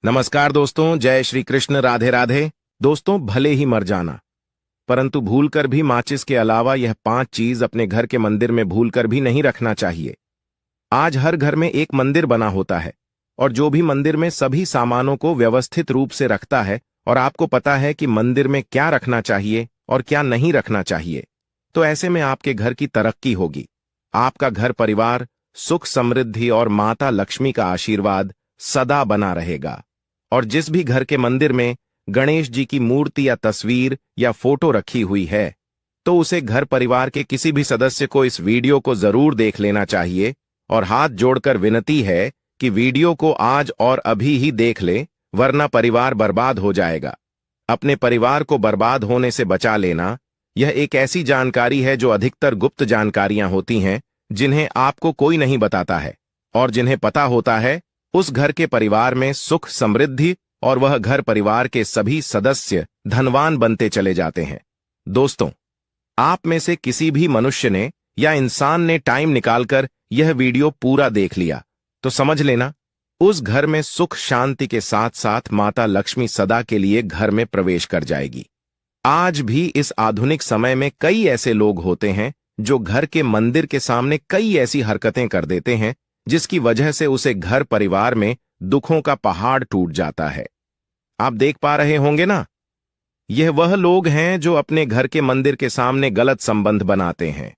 नमस्कार दोस्तों, जय श्री कृष्ण, राधे राधे। दोस्तों, भले ही मर जाना, परंतु भूलकर भी माचिस के अलावा यह 5 चीज अपने घर के मंदिर में भूलकर भी नहीं रखना चाहिए। आज हर घर में एक मंदिर बना होता है और जो भी मंदिर में सभी सामानों को व्यवस्थित रूप से रखता है और आपको पता है कि मंदिर में क्या रखना चाहिए और क्या नहीं रखना चाहिए, तो ऐसे में आपके घर की तरक्की होगी। आपका घर परिवार सुख समृद्धि और माता लक्ष्मी का आशीर्वाद सदा बना रहेगा। और जिस भी घर के मंदिर में गणेश जी की मूर्ति या तस्वीर या फोटो रखी हुई है, तो उसे घर परिवार के किसी भी सदस्य को इस वीडियो को जरूर देख लेना चाहिए और हाथ जोड़कर विनती है कि वीडियो को आज और अभी ही देख ले, वरना परिवार बर्बाद हो जाएगा। अपने परिवार को बर्बाद होने से बचा लेना, यह एक ऐसी जानकारी है जो अधिकतर गुप्त जानकारियां होती हैं, जिन्हें आपको कोई नहीं बताता है, और जिन्हें पता होता है उस घर के परिवार में सुख समृद्धि और वह घर परिवार के सभी सदस्य धनवान बनते चले जाते हैं। दोस्तों, आप में से किसी भी मनुष्य ने या इंसान ने टाइम निकालकर यह वीडियो पूरा देख लिया तो समझ लेना, उस घर में सुख शांति के साथ साथ माता लक्ष्मी सदा के लिए घर में प्रवेश कर जाएगी। आज भी इस आधुनिक समय में कई ऐसे लोग होते हैं जो घर के मंदिर के सामने कई ऐसी हरकतें कर देते हैं जिसकी वजह से उसे घर परिवार में दुखों का पहाड़ टूट जाता है। आप देख पा रहे होंगे ना, यह वह लोग हैं जो अपने घर के मंदिर के सामने गलत संबंध बनाते हैं।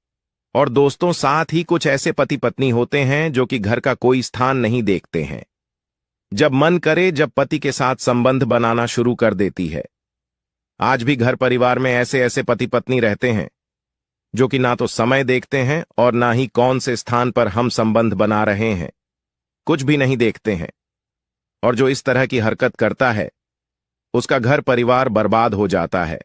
और दोस्तों, साथ ही कुछ ऐसे पति पत्नी होते हैं जो कि घर का कोई स्थान नहीं देखते हैं। जब मन करे जब पति के साथ संबंध बनाना शुरू कर देती है। आज भी घर परिवार में ऐसे ऐसे पति पत्नी रहते हैं जो कि ना तो समय देखते हैं और ना ही कौन से स्थान पर हम संबंध बना रहे हैं, कुछ भी नहीं देखते हैं। और जो इस तरह की हरकत करता है उसका घर परिवार बर्बाद हो जाता है।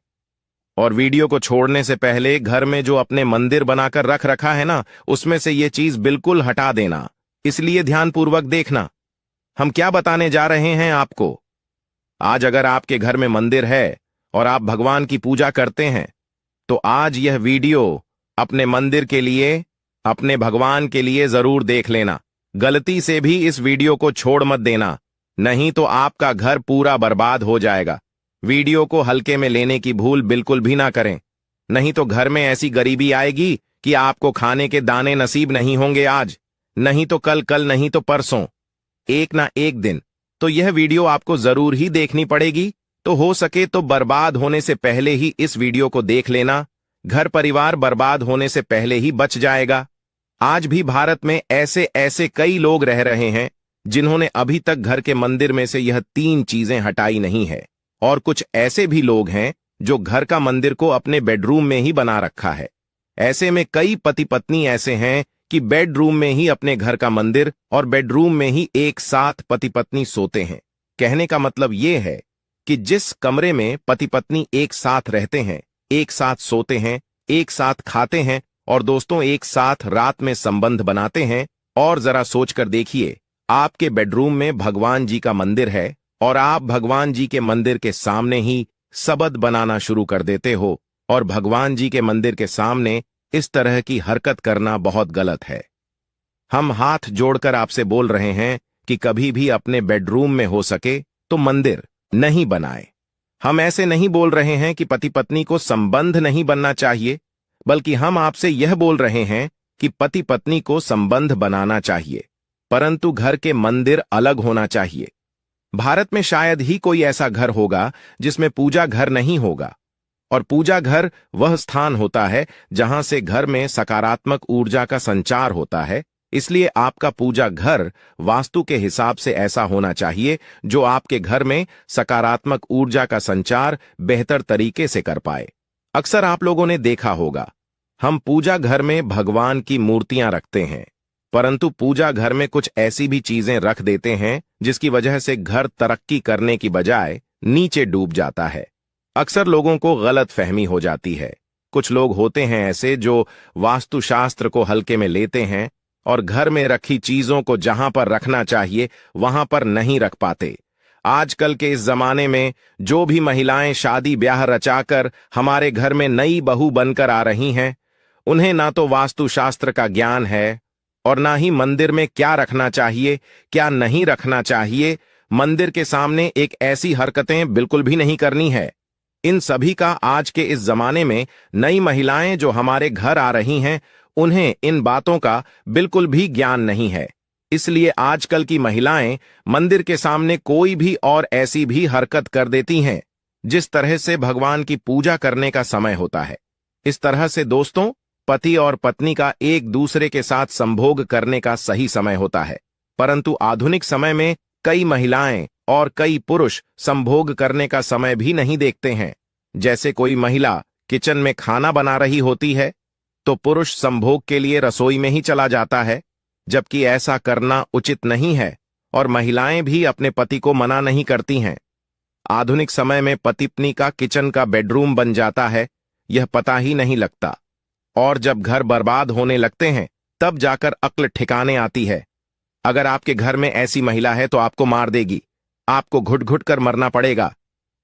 और वीडियो को छोड़ने से पहले घर में जो अपने मंदिर बनाकर रख रखा है ना, उसमें से ये चीज बिल्कुल हटा देना। इसलिए ध्यानपूर्वक देखना, हम क्या बताने जा रहे हैं आपको। आज अगर आपके घर में मंदिर है और आप भगवान की पूजा करते हैं, तो आज यह वीडियो अपने मंदिर के लिए, अपने भगवान के लिए जरूर देख लेना। गलती से भी इस वीडियो को छोड़ मत देना, नहीं तो आपका घर पूरा बर्बाद हो जाएगा। वीडियो को हल्के में लेने की भूल बिल्कुल भी ना करें, नहीं तो घर में ऐसी गरीबी आएगी कि आपको खाने के दाने नसीब नहीं होंगे आज, नहीं तो कल, कल नहीं तो परसों, एक ना एक दिन। तो यह वीडियो आपको जरूर ही देखनी पड़ेगी। तो हो सके तो बर्बाद होने से पहले ही इस वीडियो को देख लेना, घर परिवार बर्बाद होने से पहले ही बच जाएगा। आज भी भारत में ऐसे ऐसे कई लोग रह रहे हैं जिन्होंने अभी तक घर के मंदिर में से यह 3 चीजें हटाई नहीं है। और कुछ ऐसे भी लोग हैं जो घर का मंदिर को अपने बेडरूम में ही बना रखा है। ऐसे में कई पति पत्नी ऐसे हैं कि बेडरूम में ही अपने घर का मंदिर और बेडरूम में ही एक साथ पति पत्नी सोते हैं। कहने का मतलब यह है कि जिस कमरे में पति पत्नी एक साथ रहते हैं, एक साथ सोते हैं, एक साथ खाते हैं और दोस्तों एक साथ रात में संबंध बनाते हैं, और जरा सोचकर देखिए, आपके बेडरूम में भगवान जी का मंदिर है और आप भगवान जी के मंदिर के सामने ही सबद बनाना शुरू कर देते हो, और भगवान जी के मंदिर के सामने इस तरह की हरकत करना बहुत गलत है। हम हाथ जोड़कर आपसे बोल रहे हैं कि कभी भी अपने बेडरूम में हो सके तो मंदिर नहीं बनाए। हम ऐसे नहीं बोल रहे हैं कि पति पत्नी को संबंध नहीं बनना चाहिए, बल्कि हम आपसे यह बोल रहे हैं कि पति पत्नी को संबंध बनाना चाहिए, परंतु घर के मंदिर अलग होना चाहिए। भारत में शायद ही कोई ऐसा घर होगा जिसमें पूजा घर नहीं होगा। और पूजा घर वह स्थान होता है जहां से घर में सकारात्मक ऊर्जा का संचार होता है। इसलिए आपका पूजा घर वास्तु के हिसाब से ऐसा होना चाहिए जो आपके घर में सकारात्मक ऊर्जा का संचार बेहतर तरीके से कर पाए। अक्सर आप लोगों ने देखा होगा, हम पूजा घर में भगवान की मूर्तियां रखते हैं, परंतु पूजा घर में कुछ ऐसी भी चीजें रख देते हैं जिसकी वजह से घर तरक्की करने की बजाय नीचे डूब जाता है। अक्सर लोगों को गलत फहमी हो जाती है। कुछ लोग होते हैं ऐसे जो वास्तुशास्त्र को हल्के में लेते हैं और घर में रखी चीजों को जहां पर रखना चाहिए वहां पर नहीं रख पाते। आजकल के इस जमाने में जो भी महिलाएं शादी ब्याह रचाकर हमारे घर में नई बहू बनकर आ रही हैं, उन्हें ना तो वास्तुशास्त्र का ज्ञान है और ना ही मंदिर में क्या रखना चाहिए क्या नहीं रखना चाहिए मंदिर के सामने एक ऐसी हरकतें बिल्कुल भी नहीं करनी है। इन सभी का आज के इस जमाने में नई महिलाएं जो हमारे घर आ रही हैं, उन्हें इन बातों का बिल्कुल भी ज्ञान नहीं है। इसलिए आजकल की महिलाएं मंदिर के सामने कोई भी और ऐसी भी हरकत कर देती हैं जिस तरह से भगवान की पूजा करने का समय होता है। इस तरह से दोस्तों, पति और पत्नी का एक दूसरे के साथ संभोग करने का सही समय होता है, परंतु आधुनिक समय में कई महिलाएं और कई पुरुष संभोग करने का समय भी नहीं देखते हैं। जैसे कोई महिला किचन में खाना बना रही होती है तो पुरुष संभोग के लिए रसोई में ही चला जाता है, जबकि ऐसा करना उचित नहीं है और महिलाएं भी अपने पति को मना नहीं करती हैं। आधुनिक समय में पति पत्नी का किचन का बेडरूम बन जाता है, यह पता ही नहीं लगता, और जब घर बर्बाद होने लगते हैं तब जाकर अक्ल ठिकाने आती है। अगर आपके घर में ऐसी महिला है तो आपको मार देगी, आपको घुट घुट कर मरना पड़ेगा।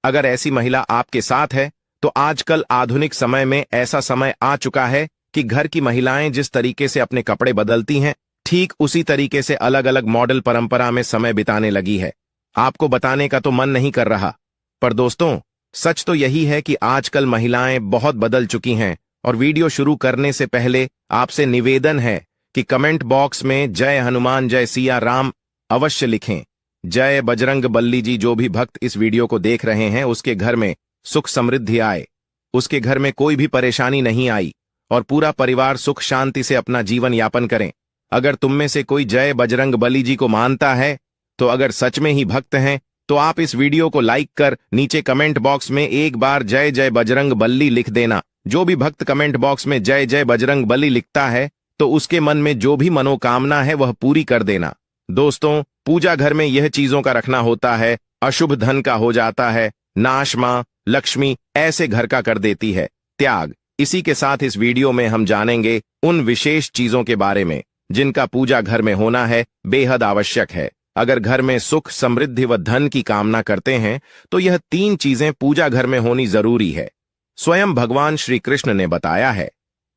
अगर ऐसी महिला आपके साथ है तो आजकल आधुनिक समय में ऐसा समय आ चुका है कि घर की महिलाएं जिस तरीके से अपने कपड़े बदलती हैं, ठीक उसी तरीके से अलग अलग मॉडल परंपरा में समय बिताने लगी है। आपको बताने का तो मन नहीं कर रहा, पर दोस्तों सच तो यही है कि आजकल महिलाएं बहुत बदल चुकी हैं। और वीडियो शुरू करने से पहले आपसे निवेदन है कि कमेंट बॉक्स में जय हनुमान जय सिया राम अवश्य लिखें। जय बजरंग बल्ली जी। जो भी भक्त इस वीडियो को देख रहे हैं उसके घर में सुख समृद्धि आए, उसके घर में कोई भी परेशानी नहीं आई और पूरा परिवार सुख शांति से अपना जीवन यापन करें। अगर तुम में से कोई जय बजरंग बली जी को मानता है तो अगर सच में ही भक्त हैं तो आप इस वीडियो को लाइक कर नीचे कमेंट बॉक्स में एक बार जय जय बजरंग बली लिख देना। जो भी भक्त कमेंट बॉक्स में जय जय बजरंग बली लिखता है तो उसके मन में जो भी मनोकामना है वह पूरी कर देना। दोस्तों, पूजा घर में यह चीजों का रखना होता है, अशुभ धन का हो जाता है, नाश मां लक्ष्मी ऐसे घर का कर देती है त्याग। इसी के साथ इस वीडियो में हम जानेंगे उन विशेष चीजों के बारे में जिनका पूजा घर में होना है बेहद आवश्यक है। अगर घर में सुख समृद्धि व धन की कामना करते हैं तो यह 3 चीजें पूजा घर में होनी जरूरी है। स्वयं भगवान श्री कृष्ण ने बताया है,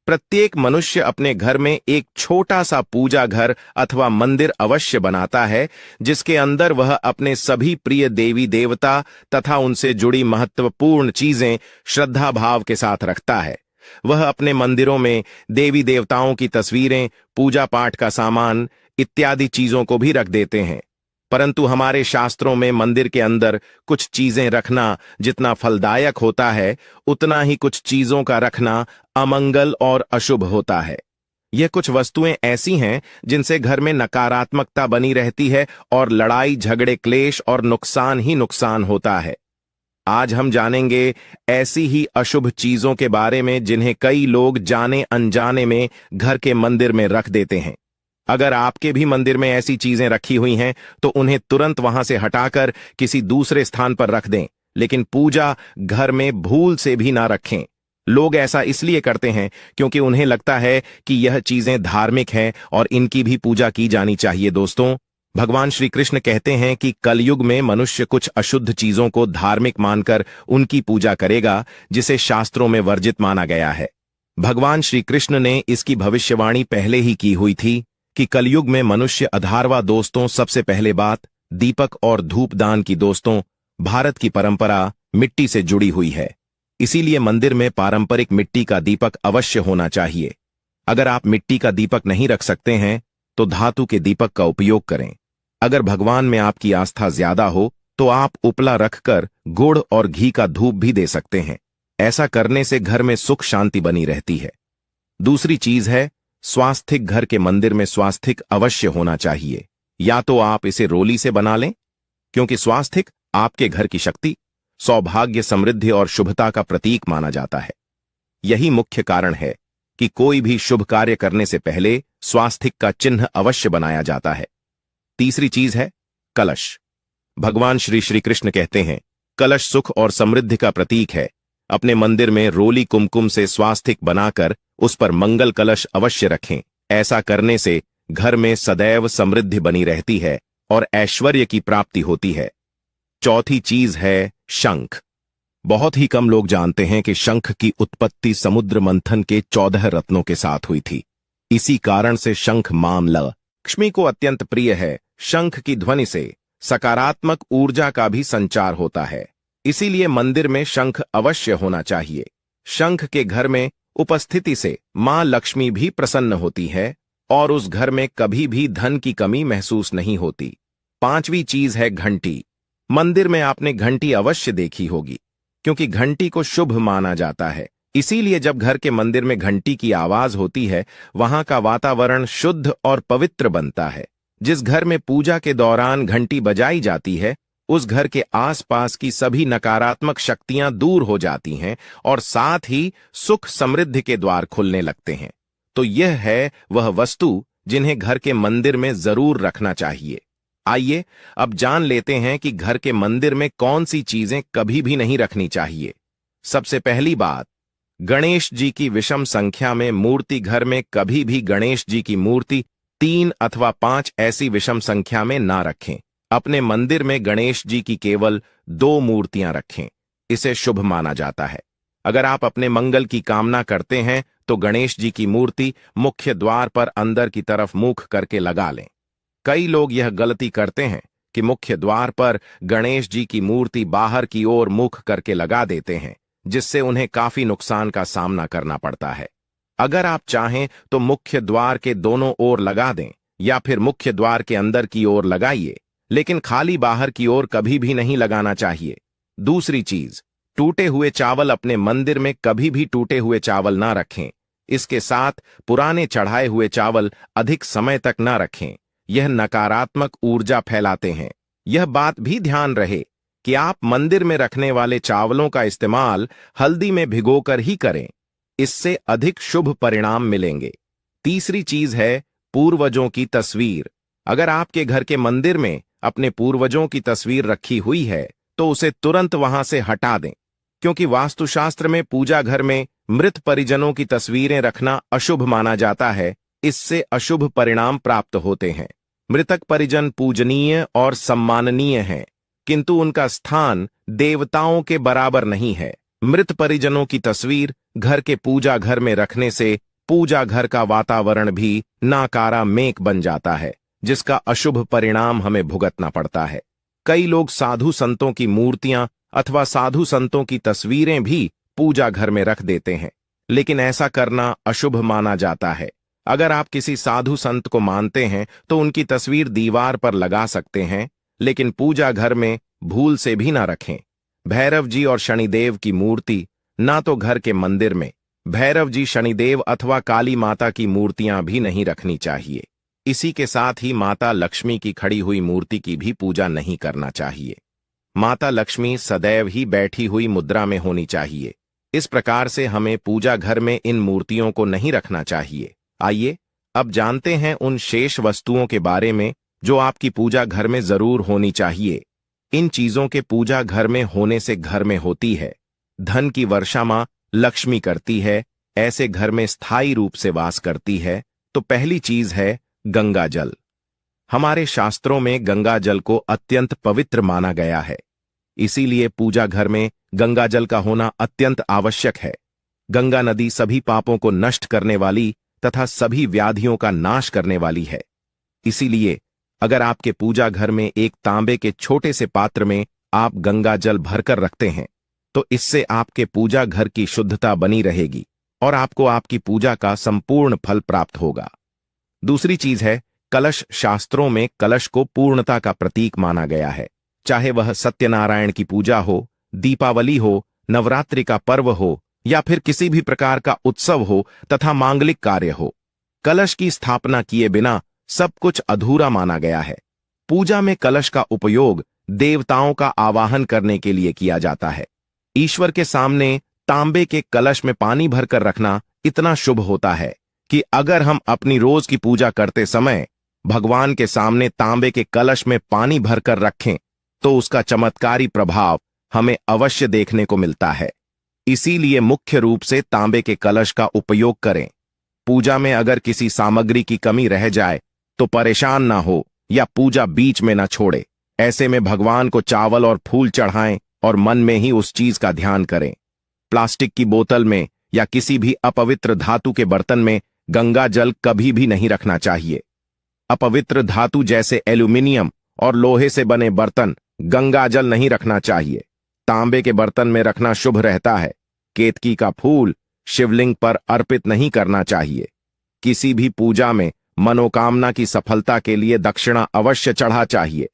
प्रत्येक मनुष्य अपने घर में एक छोटा सा पूजा घर अथवा मंदिर अवश्य बनाता है, जिसके अंदर वह अपने सभी प्रिय देवी देवता तथा उनसे जुड़ी महत्वपूर्ण चीजें श्रद्धा भाव के साथ रखता है। वह अपने मंदिरों में देवी देवताओं की तस्वीरें, पूजा पाठ का सामान इत्यादि चीजों को भी रख देते हैं। परंतु हमारे शास्त्रों में मंदिर के अंदर कुछ चीजें रखना जितना फलदायक होता है, उतना ही कुछ चीजों का रखना अमंगल और अशुभ होता है। यह कुछ वस्तुएं ऐसी हैं जिनसे घर में नकारात्मकता बनी रहती है और लड़ाई झगड़े क्लेश और नुकसान ही नुकसान होता है। आज हम जानेंगे ऐसी ही अशुभ चीजों के बारे में जिन्हें कई लोग जाने अनजाने में घर के मंदिर में रख देते हैं। अगर आपके भी मंदिर में ऐसी चीजें रखी हुई हैं तो उन्हें तुरंत वहां से हटाकर किसी दूसरे स्थान पर रख दें, लेकिन पूजा घर में भूल से भी ना रखें। लोग ऐसा इसलिए करते हैं क्योंकि उन्हें लगता है कि यह चीजें धार्मिक हैं और इनकी भी पूजा की जानी चाहिए। दोस्तों, भगवान श्री कृष्ण कहते हैं कि कलयुग में मनुष्य कुछ अशुद्ध चीजों को धार्मिक मानकर उनकी पूजा करेगा, जिसे शास्त्रों में वर्जित माना गया है। भगवान श्री कृष्ण ने इसकी भविष्यवाणी पहले ही की हुई थी कि कलयुग में मनुष्य अधारवा। दोस्तों, सबसे पहले बात दीपक और धूप दान की। दोस्तों, भारत की परंपरा मिट्टी से जुड़ी हुई है, इसीलिए मंदिर में पारंपरिक मिट्टी का दीपक अवश्य होना चाहिए। अगर आप मिट्टी का दीपक नहीं रख सकते हैं तो धातु के दीपक का उपयोग करें। अगर भगवान में आपकी आस्था ज्यादा हो तो आप उपला रखकर गुड़ और घी का धूप भी दे सकते हैं। ऐसा करने से घर में सुख शांति बनी रहती है। दूसरी चीज है स्वास्थिक। घर के मंदिर में स्वास्थिक अवश्य होना चाहिए। या तो आप इसे रोली से बना लें, क्योंकि स्वास्थिक आपके घर की शक्ति, सौभाग्य, समृद्धि और शुभता का प्रतीक माना जाता है। यही मुख्य कारण है कि कोई भी शुभ कार्य करने से पहले स्वास्थिक का चिन्ह अवश्य बनाया जाता है। तीसरी चीज है कलश। भगवान श्री कृष्ण कहते हैं, कलश सुख और समृद्धि का प्रतीक है। अपने मंदिर में रोली कुमकुम से स्वास्थिक बनाकर उस पर मंगल कलश अवश्य रखें। ऐसा करने से घर में सदैव समृद्धि बनी रहती है और ऐश्वर्य की प्राप्ति होती है। चौथी चीज है शंख। बहुत ही कम लोग जानते हैं कि शंख की उत्पत्ति समुद्र मंथन के 14 रत्नों के साथ हुई थी। इसी कारण से शंख मामला लक्ष्मी को अत्यंत प्रिय है। शंख की ध्वनि से सकारात्मक ऊर्जा का भी संचार होता है। इसीलिए मंदिर में शंख अवश्य होना चाहिए। शंख के घर में उपस्थिति से मां लक्ष्मी भी प्रसन्न होती है और उस घर में कभी भी धन की कमी महसूस नहीं होती। पांचवी चीज है घंटी। मंदिर में आपने घंटी अवश्य देखी होगी, क्योंकि घंटी को शुभ माना जाता है। इसीलिए जब घर के मंदिर में घंटी की आवाज होती है, वहां का वातावरण शुद्ध और पवित्र बनता है। जिस घर में पूजा के दौरान घंटी बजाई जाती है, उस घर के आसपास की सभी नकारात्मक शक्तियां दूर हो जाती हैं और साथ ही सुख समृद्धि के द्वार खुलने लगते हैं। तो यह है वह वस्तु जिन्हें घर के मंदिर में जरूर रखना चाहिए। आइए अब जान लेते हैं कि घर के मंदिर में कौन सी चीजें कभी भी नहीं रखनी चाहिए। सबसे पहली बात, गणेश जी की विषम संख्या में मूर्ति। घर में कभी भी गणेश जी की मूर्ति 3 अथवा 5 ऐसी विषम संख्या में ना रखें। अपने मंदिर में गणेश जी की केवल 2 मूर्तियां रखें। इसे शुभ माना जाता है। अगर आप अपने मंगल की कामना करते हैं तो गणेश जी की मूर्ति मुख्य द्वार पर अंदर की तरफ मुख करके लगा लें। कई लोग यह गलती करते हैं कि मुख्य द्वार पर गणेश जी की मूर्ति बाहर की ओर मुख करके लगा देते हैं, जिससे उन्हें काफी नुकसान का सामना करना पड़ता है। अगर आप चाहें तो मुख्य द्वार के दोनों ओर लगा दें या फिर मुख्य द्वार के अंदर की ओर लगाइए, लेकिन खाली बाहर की ओर कभी भी नहीं लगाना चाहिए। दूसरी चीज, टूटे हुए चावल। अपने मंदिर में कभी भी टूटे हुए चावल ना रखें। इसके साथ पुराने चढ़ाए हुए चावल अधिक समय तक ना रखें। यह नकारात्मक ऊर्जा फैलाते हैं। यह बात भी ध्यान रहे कि आप मंदिर में रखने वाले चावलों का इस्तेमाल हल्दी में भिगोकर ही करें। इससे अधिक शुभ परिणाम मिलेंगे। तीसरी चीज है पूर्वजों की तस्वीर। अगर आपके घर के मंदिर में अपने पूर्वजों की तस्वीर रखी हुई है तो उसे तुरंत वहां से हटा दें, क्योंकि वास्तुशास्त्र में पूजा घर में मृत परिजनों की तस्वीरें रखना अशुभ माना जाता है। इससे अशुभ परिणाम प्राप्त होते हैं। मृतक परिजन पूजनीय और सम्माननीय हैं, किंतु उनका स्थान देवताओं के बराबर नहीं है। मृत परिजनों की तस्वीर घर के पूजा घर में रखने से पूजा घर का वातावरण भी नकारात्मक बन जाता है, जिसका अशुभ परिणाम हमें भुगतना पड़ता है। कई लोग साधु संतों की मूर्तियां अथवा साधु संतों की तस्वीरें भी पूजा घर में रख देते हैं, लेकिन ऐसा करना अशुभ माना जाता है। अगर आप किसी साधु संत को मानते हैं तो उनकी तस्वीर दीवार पर लगा सकते हैं, लेकिन पूजा घर में भूल से भी ना रखें। भैरव जी और शनिदेव की मूर्ति ना तो घर के मंदिर में। भैरव जी, शनिदेव अथवा काली माता की मूर्तियां भी नहीं रखनी चाहिए। इसी के साथ ही माता लक्ष्मी की खड़ी हुई मूर्ति की भी पूजा नहीं करना चाहिए। माता लक्ष्मी सदैव ही बैठी हुई मुद्रा में होनी चाहिए। इस प्रकार से हमें पूजा घर में इन मूर्तियों को नहीं रखना चाहिए। आइए अब जानते हैं उन शेष वस्तुओं के बारे में जो आपकी पूजा घर में जरूर होनी चाहिए। इन चीजों के पूजा घर में होने से घर में होती है धन की वर्षा। मां लक्ष्मी करती है, ऐसे घर में स्थायी रूप से वास करती है। तो पहली चीज है गंगा जल। हमारे शास्त्रों में गंगा जल को अत्यंत पवित्र माना गया है। इसीलिए पूजा घर में गंगा जल का होना अत्यंत आवश्यक है। गंगा नदी सभी पापों को नष्ट करने वाली तथा सभी व्याधियों का नाश करने वाली है। इसीलिए अगर आपके पूजा घर में एक तांबे के छोटे से पात्र में आप गंगा जल भरकर रखते हैं तो इससे आपके पूजा घर की शुद्धता बनी रहेगी और आपको आपकी पूजा का संपूर्ण फल प्राप्त होगा। दूसरी चीज है कलश। शास्त्रों में कलश को पूर्णता का प्रतीक माना गया है। चाहे वह सत्यनारायण की पूजा हो, दीपावली हो, नवरात्रि का पर्व हो या फिर किसी भी प्रकार का उत्सव हो तथा मांगलिक कार्य हो, कलश की स्थापना किए बिना सब कुछ अधूरा माना गया है। पूजा में कलश का उपयोग देवताओं का आवाहन करने के लिए किया जाता है। ईश्वर के सामने तांबे के कलश में पानी भरकर रखना इतना शुभ होता है कि अगर हम अपनी रोज की पूजा करते समय भगवान के सामने तांबे के कलश में पानी भरकर रखें तो उसका चमत्कारी प्रभाव हमें अवश्य देखने को मिलता है। इसीलिए मुख्य रूप से तांबे के कलश का उपयोग करें। पूजा में अगर किसी सामग्री की कमी रह जाए तो परेशान ना हो या पूजा बीच में ना छोड़े। ऐसे में भगवान को चावल और फूल चढ़ाएं और मन में ही उस चीज का ध्यान करें। प्लास्टिक की बोतल में या किसी भी अपवित्र धातु के बर्तन में गंगा जल कभी भी नहीं रखना चाहिए। अपवित्र धातु जैसे एल्यूमिनियम और लोहे से बने बर्तन, गंगा जल नहीं रखना चाहिए। तांबे के बर्तन में रखना शुभ रहता है। केतकी का फूल शिवलिंग पर अर्पित नहीं करना चाहिए। किसी भी पूजा में मनोकामना की सफलता के लिए दक्षिणा अवश्य चढ़ा चाहिए।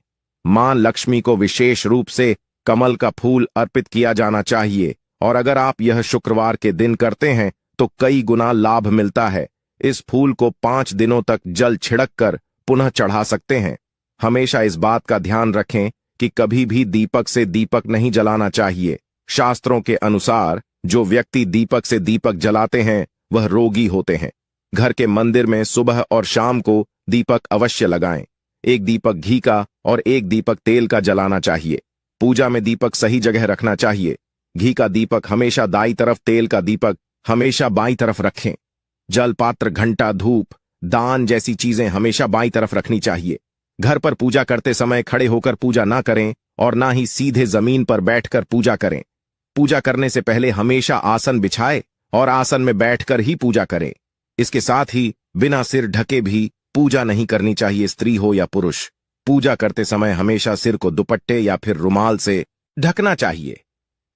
मां लक्ष्मी को विशेष रूप से कमल का फूल अर्पित किया जाना चाहिए, और अगर आप यह शुक्रवार के दिन करते हैं तो कई गुना लाभ मिलता है। इस फूल को 5 दिनों तक जल छिड़क कर पुनः चढ़ा सकते हैं। हमेशा इस बात का ध्यान रखें कि कभी भी दीपक से दीपक नहीं जलाना चाहिए। शास्त्रों के अनुसार जो व्यक्ति दीपक से दीपक जलाते हैं वह रोगी होते हैं। घर के मंदिर में सुबह और शाम को दीपक अवश्य लगाएं। एक दीपक घी का और एक दीपक तेल का जलाना चाहिए। पूजा में दीपक सही जगह रखना चाहिए। घी का दीपक हमेशा दाईं तरफ, तेल का दीपक हमेशा बाईं तरफ रखें। जल पात्र, घंटा, धूप, दान जैसी चीजें हमेशा बाईं तरफ रखनी चाहिए। घर पर पूजा करते समय खड़े होकर पूजा ना करें और ना ही सीधे जमीन पर बैठकर पूजा करें। पूजा करने से पहले हमेशा आसन बिछाए और आसन में बैठकर ही पूजा करें। इसके साथ ही बिना सिर ढके भी पूजा नहीं करनी चाहिए, स्त्री हो या पुरुष। पूजा करते समय हमेशा सिर को दुपट्टे या फिर रुमाल से ढकना चाहिए।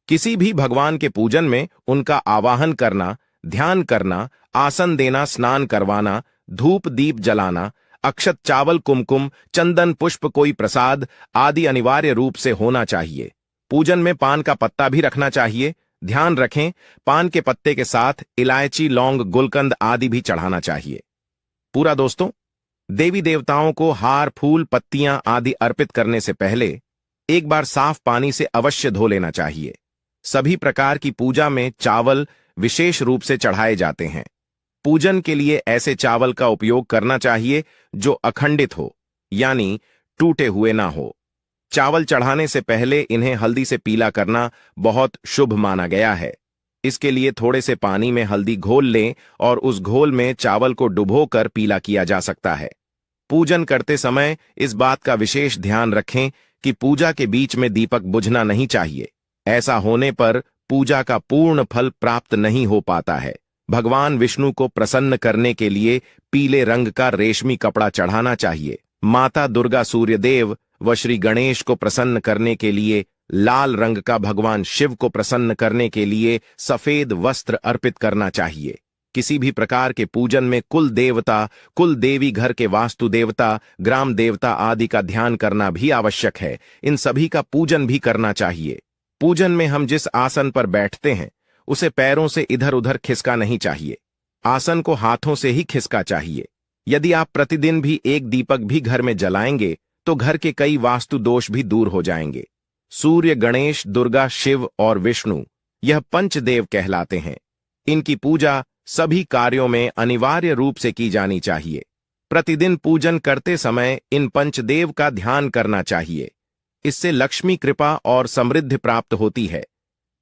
किसी भी भगवान के पूजन में उनका आवाहन करना, ध्यान करना, आसन देना, स्नान करवाना, धूप दीप जलाना, अक्षत, चावल, कुमकुम, चंदन, पुष्प, कोई प्रसाद आदि अनिवार्य रूप से होना चाहिए। पूजन में पान का पत्ता भी रखना चाहिए। ध्यान रखें, पान के पत्ते के साथ इलायची, लौंग, गुलकंद आदि भी चढ़ाना चाहिए। पूरा दोस्तों, देवी देवताओं को हार, फूल, पत्तियां आदि अर्पित करने से पहले एक बार साफ पानी से अवश्य धो लेना चाहिए। सभी प्रकार की पूजा में चावल विशेष रूप से चढ़ाए जाते हैं। पूजन के लिए ऐसे चावल का उपयोग करना चाहिए जो अखंडित हो, यानी टूटे हुए ना हो। चावल चढ़ाने से पहले इन्हें हल्दी से पीला करना बहुत शुभ माना गया है। इसके लिए थोड़े से पानी में हल्दी घोल लें और उस घोल में चावल को डुबोकर पीला किया जा सकता है। पूजन करते समय इस बात का विशेष ध्यान रखें कि पूजा के बीच में दीपक बुझना नहीं चाहिए। ऐसा होने पर पूजा का पूर्ण फल प्राप्त नहीं हो पाता है। भगवान विष्णु को प्रसन्न करने के लिए पीले रंग का रेशमी कपड़ा चढ़ाना चाहिए। माता दुर्गा, सूर्यदेव व श्री गणेश को प्रसन्न करने के लिए लाल रंग का, भगवान शिव को प्रसन्न करने के लिए सफेद वस्त्र अर्पित करना चाहिए। किसी भी प्रकार के पूजन में कुल देवता, कुल देवी, घर के वास्तु देवता, ग्राम देवता आदि का ध्यान करना भी आवश्यक है। इन सभी का पूजन भी करना चाहिए। पूजन में हम जिस आसन पर बैठते हैं उसे पैरों से इधर उधर खिसका नहीं चाहिए। आसन को हाथों से ही खिसका चाहिए। यदि आप प्रतिदिन भी एक दीपक भी घर में जलाएंगे तो घर के कई वास्तु दोष भी दूर हो जाएंगे। सूर्य, गणेश, दुर्गा, शिव और विष्णु यह पंचदेव कहलाते हैं। इनकी पूजा सभी कार्यों में अनिवार्य रूप से की जानी चाहिए। प्रतिदिन पूजन करते समय इन पंचदेव का ध्यान करना चाहिए। इससे लक्ष्मी कृपा और समृद्धि प्राप्त होती है।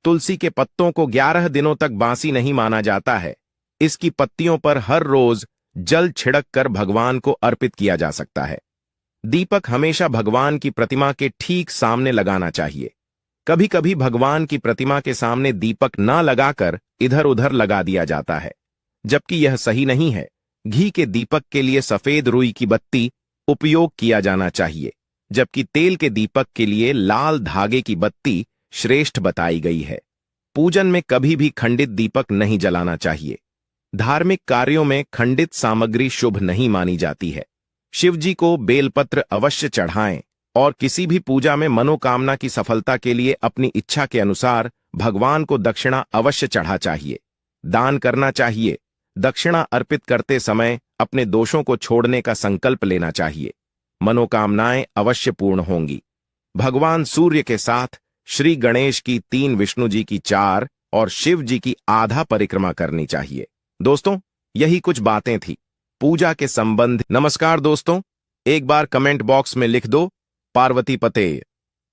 तुलसी के पत्तों को 11 दिनों तक बासी नहीं माना जाता है। इसकी पत्तियों पर हर रोज जल छिड़क कर भगवान को अर्पित किया जा सकता है। दीपक हमेशा भगवान की प्रतिमा के ठीक सामने लगाना चाहिए। कभी कभी भगवान की प्रतिमा के सामने दीपक न लगाकर इधर उधर लगा दिया जाता है, जबकि यह सही नहीं है। घी के दीपक के लिए सफेद रुई की बत्ती उपयोग किया जाना चाहिए, जबकि तेल के दीपक के लिए लाल धागे की बत्ती श्रेष्ठ बताई गई है। पूजन में कभी भी खंडित दीपक नहीं जलाना चाहिए। धार्मिक कार्यों में खंडित सामग्री शुभ नहीं मानी जाती है। शिवजी को बेलपत्र अवश्य चढ़ाएं और किसी भी पूजा में मनोकामना की सफलता के लिए अपनी इच्छा के अनुसार भगवान को दक्षिणा अवश्य चढ़ा चाहिए। दान करना चाहिए। दक्षिणा अर्पित करते समय अपने दोषों को छोड़ने का संकल्प लेना चाहिए। मनोकामनाएं अवश्य पूर्ण होंगी। भगवान सूर्य के साथ श्री गणेश की 3, विष्णु जी की 4 और शिव जी की आधा परिक्रमा करनी चाहिए। दोस्तों, यही कुछ बातें थी पूजा के संबंध। नमस्कार दोस्तों, एक बार कमेंट बॉक्स में लिख दो पार्वती पते।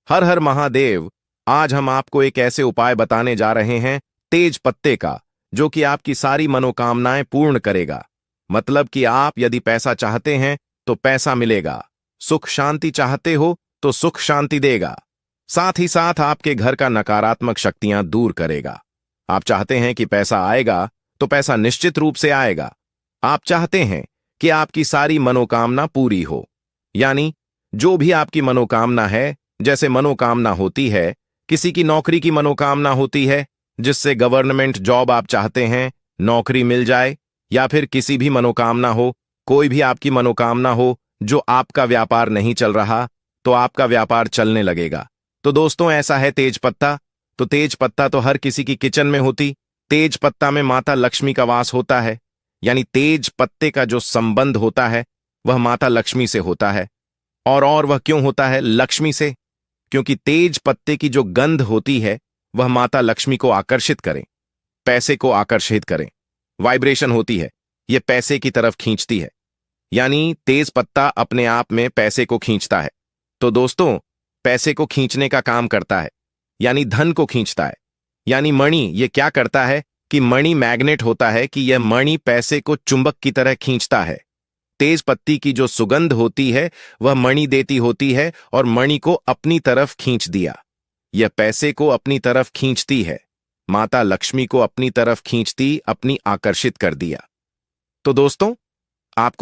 हर हर महादेव। आज हम आपको एक ऐसे उपाय बताने जा रहे हैं तेज पत्ते का, जो कि आपकी सारी मनोकामनाएं पूर्ण करेगा। मतलब कि आप यदि पैसा चाहते हैं तो पैसा मिलेगा, सुख शांति चाहते हो तो सुख शांति देगा, साथ ही साथ आपके घर का नकारात्मक शक्तियां दूर करेगा। आप चाहते हैं कि पैसा आएगा तो पैसा निश्चित रूप से आएगा। आप चाहते हैं कि आपकी सारी मनोकामना पूरी हो, यानी जो भी आपकी मनोकामना है, जैसे मनोकामना होती है, किसी की नौकरी की मनोकामना होती है, जिससे गवर्नमेंट जॉब आप चाहते हैं, नौकरी मिल जाए, या फिर किसी भी मनोकामना हो, कोई भी आपकी मनोकामना हो, जो आपका व्यापार नहीं चल रहा, तो आपका व्यापार चलने लगेगा। तो दोस्तों, ऐसा है तेज पत्ता। तो तेज पत्ता तो हर किसी की किचन में होती। तेज पत्ता में माता लक्ष्मी का वास होता है, यानी तेज पत्ते का जो संबंध होता है वह माता लक्ष्मी से होता है। और वह क्यों होता है लक्ष्मी से? क्योंकि तेज पत्ते की जो गंध होती है वह माता लक्ष्मी को आकर्षित करें, पैसे को आकर्षित करें। वाइब्रेशन होती है, यह पैसे की तरफ खींचती है, यानी तेज पत्ता अपने आप में पैसे को खींचता है। तो दोस्तों, पैसे को खींचने का काम करता है, यानी धन को खींचता है। यानी मणि ये क्या करता है कि मणि मैग्नेट होता है, कि यह मणि पैसे को चुंबक की तरह खींचता है। तेज पत्ती की जो सुगंध होती है वह मणि देती होती है और मणि को अपनी तरफ खींच दिया। यह पैसे को अपनी तरफ खींचती है, माता लक्ष्मी को अपनी तरफ खींचती, अपनी आकर्षित कर दिया। तो दोस्तों, आपको